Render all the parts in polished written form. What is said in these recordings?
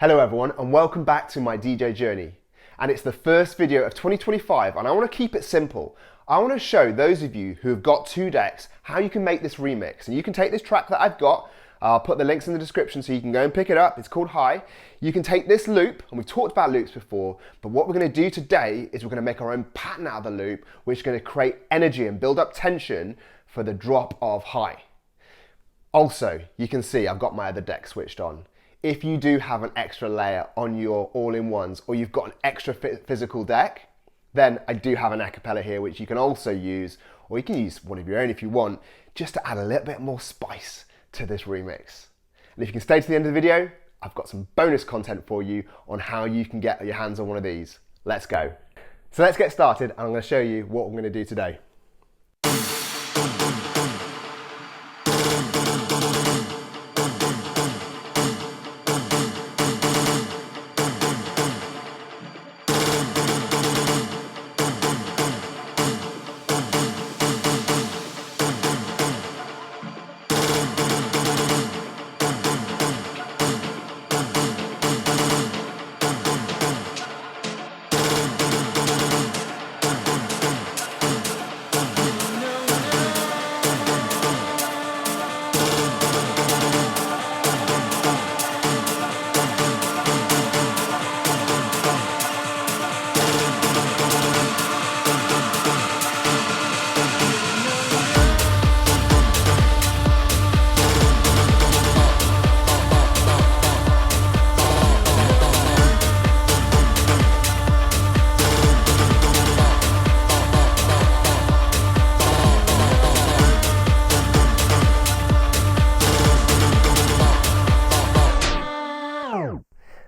Hello everyone and welcome back to my DJ journey. And it's the first video of 2025 and I want to keep it simple. I want to show those of you who have got two decks how you can make this remix. And you can take this track that I've got, I'll put the links in the description so you can go and pick it up. It's called High. You can take this loop, and we've talked about loops before, but what we're going to do today is we're going to make our own pattern out of the loop, which is going to create energy and build up tension for the drop of High. Also, you can see I've got my other deck switched on. If you do have an extra layer on your all-in-ones or you've got an extra physical deck, then I do have an acapella here which you can also use, or you can use one of your own if you want, just to add a little bit more spice to this remix. And if you can stay to the end of the video, I've got some bonus content for you on how you can get your hands on one of these. Let's go. So let's get started and I'm going to show you what I'm going to do today.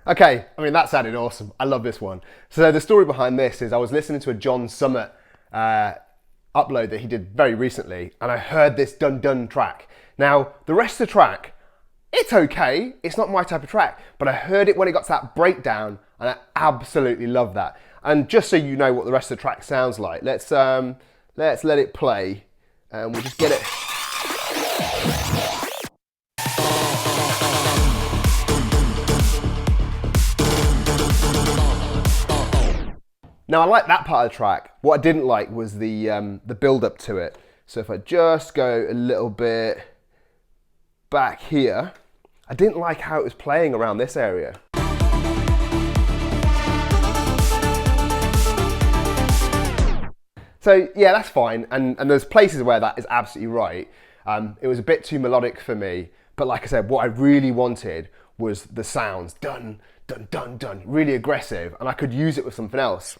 Okay, I mean that sounded awesome. I love this one. So the story behind this is I was listening to a John Summit upload that he did very recently and I heard this dun dun track. Now the rest of the track, it's okay, it's not my type of track, but I heard it when it got to that breakdown and I absolutely love that. And just so you know what the rest of the track sounds like, let's let it play and we'll just get it. Now I like that part of the track. What I didn't like was the build up to it. So if I just go a little bit back here, I didn't like how it was playing around this area. So yeah, that's fine. And there's places where that is absolutely right. It was a bit too melodic for me. But like I said, what I really wanted was the sounds, dun, dun, dun, dun, really aggressive. And I could use it with something else.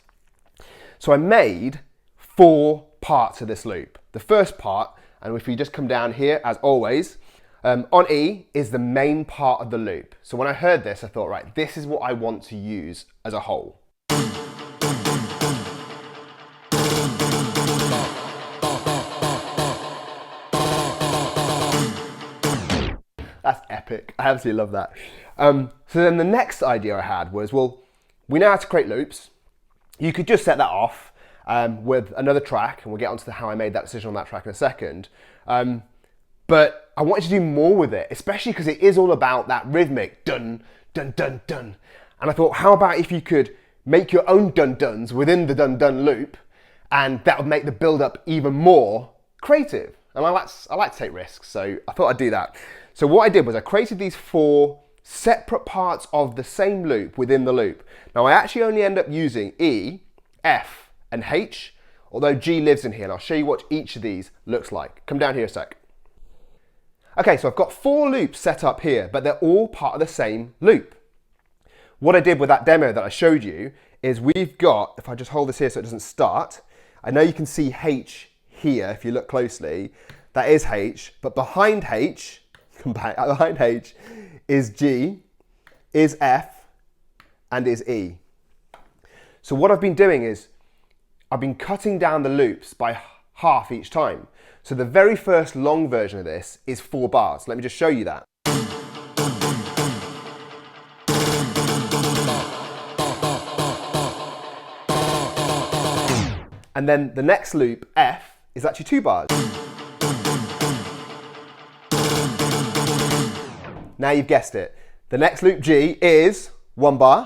So I made 4 parts of this loop. The first part, and if we just come down here, as always, on E is the main part of the loop. So when I heard this, I thought, right, this is what I want to use as a whole. That's epic. I absolutely love that. So then the next idea I had was, well, we know how to create loops. You could just set that off with another track, and we'll get onto how I made that decision on that track in a second. But I wanted to do more with it, especially because it is all about that rhythmic dun, dun, dun, dun. And I thought, how about if you could make your own dun duns within the dun dun loop, and that would make the build up even more creative. And I like to take risks, so I thought I'd do that. So what I did was I created these 4 separate parts of the same loop within the loop. Now I actually only end up using E, F and H, although G lives in here and I'll show you what each of these looks like. Come down here a sec. Okay, so I've got 4 loops set up here, but they're all part of the same loop. What I did with that demo that I showed you is we've got, if I just hold this here so it doesn't start, I know you can see H here if you look closely, that is H, but behind H, behind H is G, is F, and is E. So what I've been doing is, I've been cutting down the loops by half each time. So the very first long version of this is 4 bars. Let me just show you that. And then the next loop, F, is actually 2 bars. Now you've guessed it. The next loop, G, is 1 bar.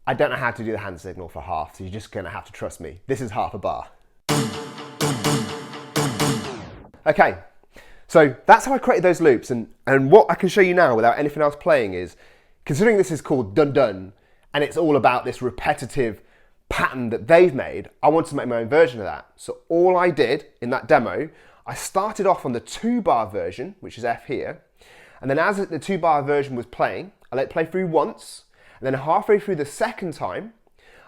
I don't know how to do the hand signal for half, so you're just gonna have to trust me. This is half a bar. Okay, so that's how I created those loops, and what I can show you now without anything else playing is, considering this is called dun dun, and it's all about this repetitive pattern that they've made, I wanted to make my own version of that. So all I did in that demo, I started off on the 2 bar version, which is F here, and then as the 2 bar version was playing, I let it play through once, and then halfway through the second time,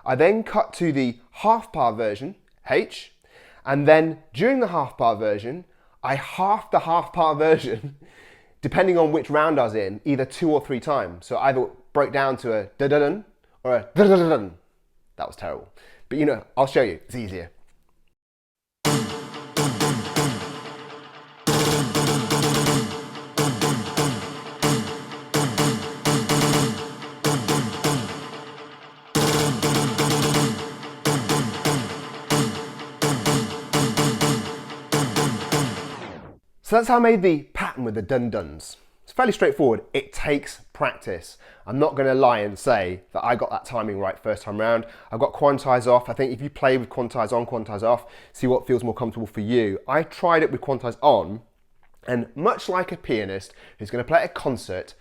I then cut to the half bar version, H, and then during the half bar version, I halved the half bar version, depending on which round I was in, either 2 or 3 times. So either broke down to a da-da-dun or a da-da-dun. That was terrible. But you know, I'll show you, it's easier. So that's how I made the pattern with the dun-duns. It's fairly straightforward. It takes practice. I'm not going to lie and say that I got that timing right first time round. I've got quantize off. I think if you play with quantize on, quantize off, see what feels more comfortable for you. I tried it with quantize on, and much like a pianist who's going to play at a concert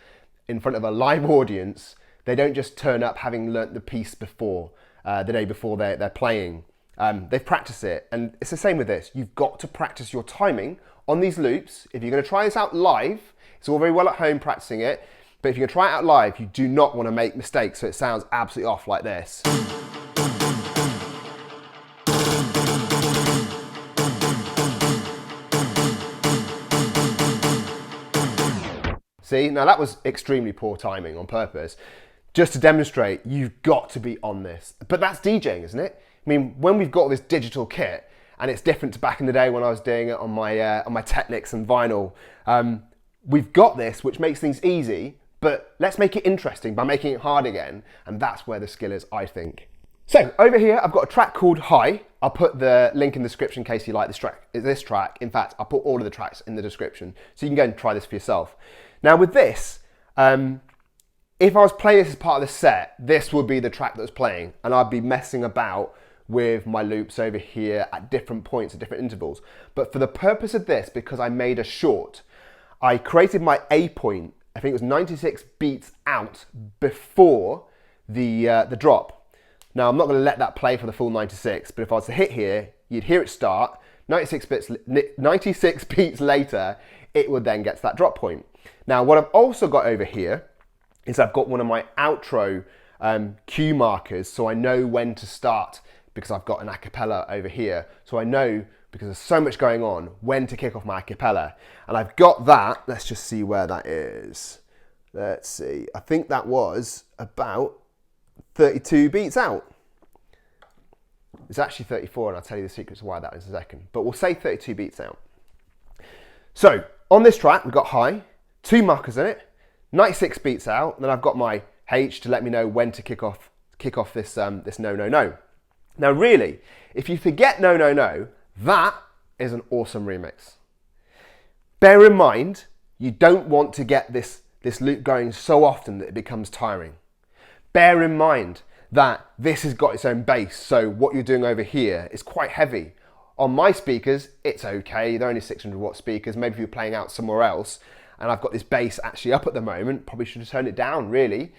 in front of a live audience, they don't just turn up having learnt the piece before, the day before they're playing. They've practiced it, and it's the same with this. You've got to practice your timing on these loops. If you're going to try this out live, it's all very well at home practicing it, but if you're going to try it out live, you do not want to make mistakes so it sounds absolutely off like this. See, now that was extremely poor timing on purpose, just to demonstrate you've got to be on this. But that's DJing, isn't it? I mean, when we've got this digital kit, and it's different to back in the day when I was doing it on my Technics and vinyl, we've got this, which makes things easy, but let's make it interesting by making it hard again, and that's where the skill is, I think. So over here, I've got a track called High. I'll put the link in the description in case you like this track. In fact, I'll put all of the tracks in the description, so you can go and try this for yourself. Now with this, if I was playing this as part of the set, this would be the track that was playing, and I'd be messing about with my loops over here at different points, at different intervals. But for the purpose of this, because I made a short, I created my A point, I think it was 96 beats out before the drop. Now I'm not going to let that play for the full 96, but if I was to hit here, you'd hear it start, 96 beats later, it would then get to that drop point. Now what I've also got over here is I've got one of my outro cue markers, so I know when to start, because I've got an acapella over here. So I know, because there's so much going on, when to kick off my acapella. And I've got that, let's just see where that is. Let's see, I think that was about 32 beats out. It's actually 34, and I'll tell you the secret to why that is in a second. But we'll say 32 beats out. So on this track, we've got High, 2 markers in it, 96 beats out, and then I've got my H to let me know when to kick off this No No No. Now really, if you forget No No No, that is an awesome remix. Bear in mind, you don't want to get this loop going so often that it becomes tiring. Bear in mind that this has got its own bass, so what you're doing over here is quite heavy. On my speakers, it's okay, they're only 600 watt speakers, maybe if you're playing out somewhere else, and I've got this bass actually up at the moment, probably should have turned it down really.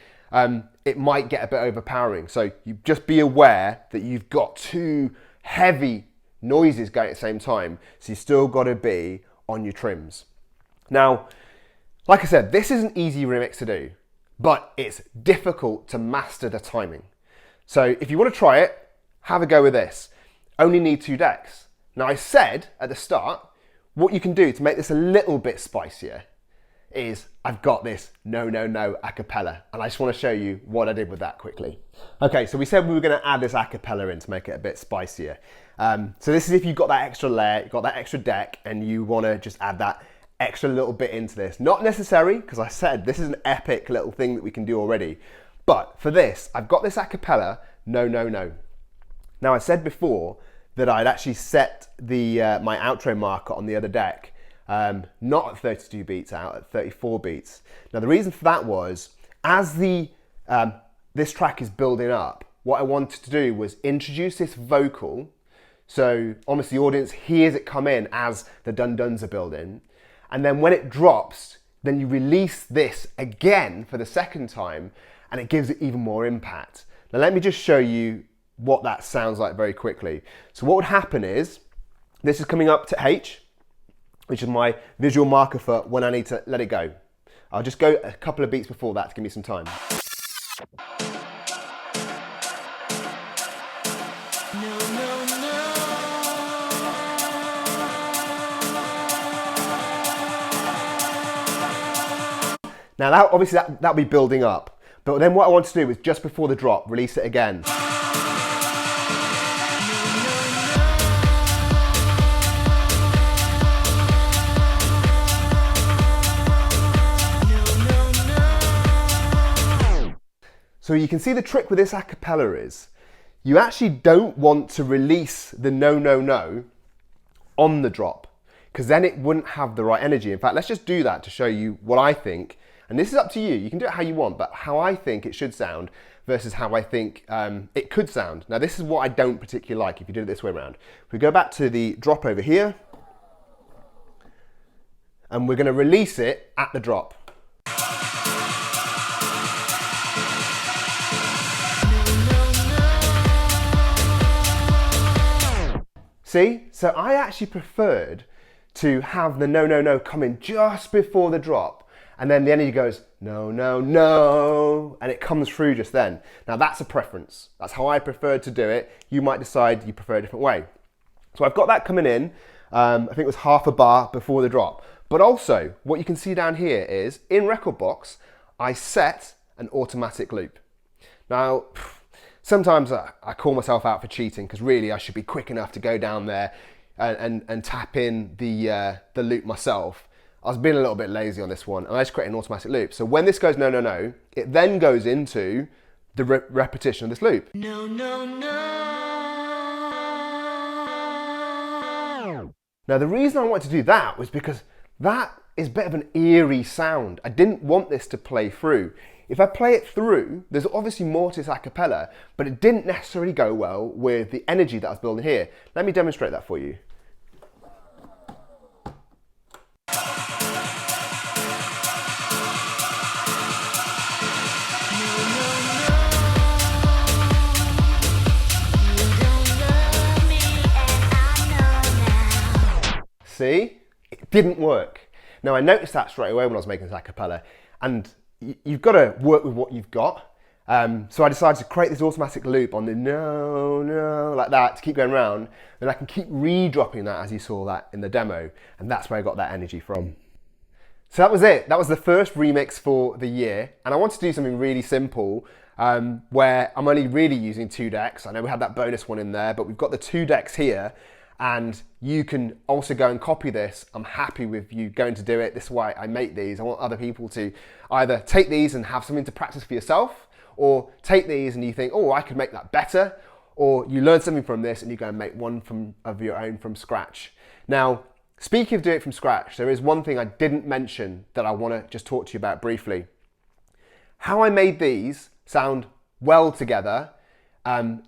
It might get a bit overpowering. So you just be aware that you've got 2 heavy noises going at the same time. So you still got to be on your trims. Now, like I said, this is an easy remix to do, but it's difficult to master the timing. So if you want to try it, have a go with this. Only need 2 decks. Now I said at the start, what you can do to make this a little bit spicier is I've got this No No No acapella, and I just want to show you what I did with that quickly. Okay, so we said we were going to add this acapella in to make it a bit spicier. So this is if you've got that extra layer, you've got that extra deck, and you want to just add that extra little bit into this. Not necessary, because I said this is an epic little thing that we can do already. But for this, I've got this acapella No No No. Now I said before that I'd actually set the my outro marker on the other deck not at 32 beats out, at 34 beats. Now the reason for that was, as this track is building up, what I wanted to do was introduce this vocal, so almost the audience hears it come in as the dun-duns are building, and then when it drops, then you release this again for the second time, and it gives it even more impact. Now let me just show you what that sounds like very quickly. So what would happen is, this is coming up to H, which is my visual marker for when I need to let it go. I'll just go a couple of beats before that to give me some time. Now that, obviously that'll be building up, but then what I want to do is just before the drop, release it again. So you can see the trick with this a cappella is, you actually don't want to release the no, no, no on the drop, because then it wouldn't have the right energy. In fact, let's just do that to show you what I think. And this is up to you. You can do it how you want, but how I think it should sound versus how I think it could sound. Now, this is what I don't particularly like if you do it this way around. If we go back to the drop over here, and we're going to release it at the drop. See? So I actually preferred to have the no, no, no come in just before the drop. And then the energy goes, no, no, no, and it comes through just then. Now that's a preference. That's how I prefer to do it. You might decide you prefer a different way. So I've got that coming in, I think it was half a bar before the drop. But also, what you can see down here is, in Rekordbox, I set an automatic loop. Now, sometimes I call myself out for cheating, because really I should be quick enough to go down there and tap in the loop myself. I was being a little bit lazy on this one, and I just created an automatic loop. So when this goes no, no, no, it then goes into the repetition of this loop. No, no, no. Now the reason I wanted to do that was because that is a bit of an eerie sound. I didn't want this to play through. If I play it through, there's obviously more to this a cappella, but it didn't necessarily go well with the energy that I was building here. Let me demonstrate that for you. See? It didn't work. Now I noticed that straight away when I was making this a cappella, and you've got to work with what you've got. So I decided to create this automatic loop on the no, no, like that, to keep going around, and I can keep re-dropping that as you saw that in the demo, and that's where I got that energy from. So that was it. That was the first remix for the year, and I wanted to do something really simple, where I'm only really using 2 decks. I know we had that bonus one in there, but we've got the 2 decks here, and you can also go and copy this. I'm happy with you going to do it. This is why I make these. I want other people to either take these and have something to practice for yourself, or take these and you think, oh, I could make that better, or you learn something from this and you go and make one of your own from scratch. Now, speaking of doing it from scratch, there is one thing I didn't mention that I want to just talk to you about briefly. How I made these sound well together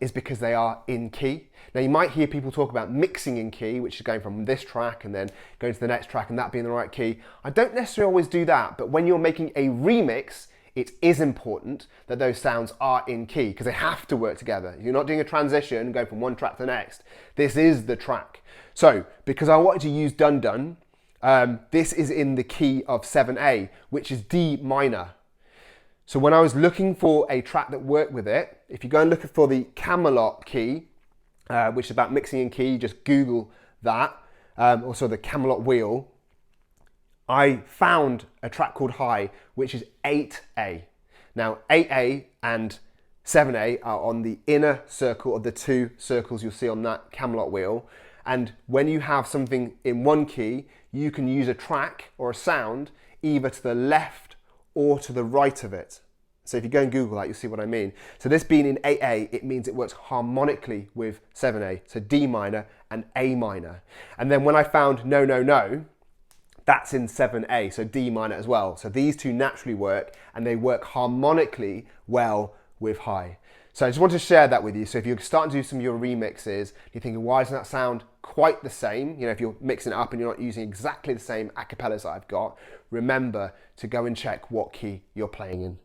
is because they are in key. Now you might hear people talk about mixing in key, which is going from this track and then going to the next track and that being the right key. I don't necessarily always do that, but when you're making a remix, it is important that those sounds are in key, because they have to work together. You're not doing a transition and going from one track to the next. This is the track. So, because I wanted to use Dun Dun, this is in the key of 7A, which is D minor. So when I was looking for a track that worked with it, if you go and look for the Camelot key, which is about mixing in key, just Google that, also the Camelot wheel, I found a track called High, which is 8A. Now 8A and 7A are on the inner circle of the 2 circles you'll see on that Camelot wheel. And when you have something in one key, you can use a track or a sound either to the left or to the right of it. So if you go and Google that, you'll see what I mean. So this being in 8A, it means it works harmonically with 7A, so D minor and A minor. And then when I found No, No, No, that's in 7A, so D minor as well. So these two naturally work, and they work harmonically well with high. So I just want to share that with you. So if you're starting to do some of your remixes, you're thinking, why doesn't that sound quite the same? You know, if you're mixing it up and you're not using exactly the same acapellas that I've got, remember to go and check what key you're playing in.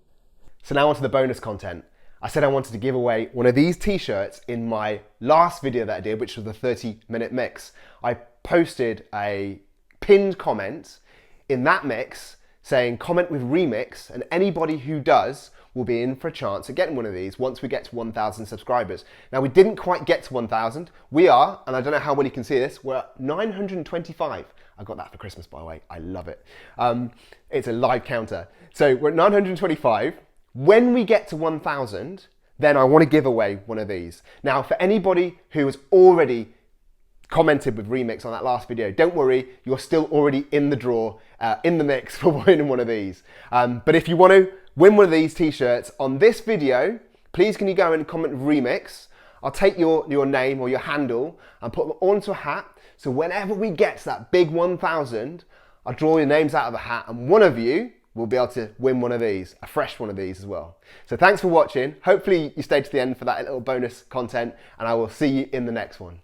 So now onto the bonus content. I said I wanted to give away one of these t-shirts in my last video that I did, which was the 30-minute mix. I posted a pinned comment in that mix saying comment with remix, and anybody who does will be in for a chance at getting one of these once we get to 1,000 subscribers. Now, we didn't quite get to 1,000. We are, and I don't know how well you can see this, we're at 925. I got that for Christmas, by the way. I love it. It's a live counter. So we're at 925. When we get to 1,000, then I want to give away one of these. Now, for anybody who has already commented with remix on that last video, don't worry, you're still already in the draw, in the mix for winning one of these. But if you want to win one of these t-shirts on this video, please can you go and comment remix. I'll take your name or your handle and put them onto a hat. So whenever we get to that big 1,000, I'll draw your names out of a hat, and one of you will be able to win one of these, a fresh one of these as well. So thanks for watching. Hopefully you stayed to the end for that little bonus content, and I will see you in the next one.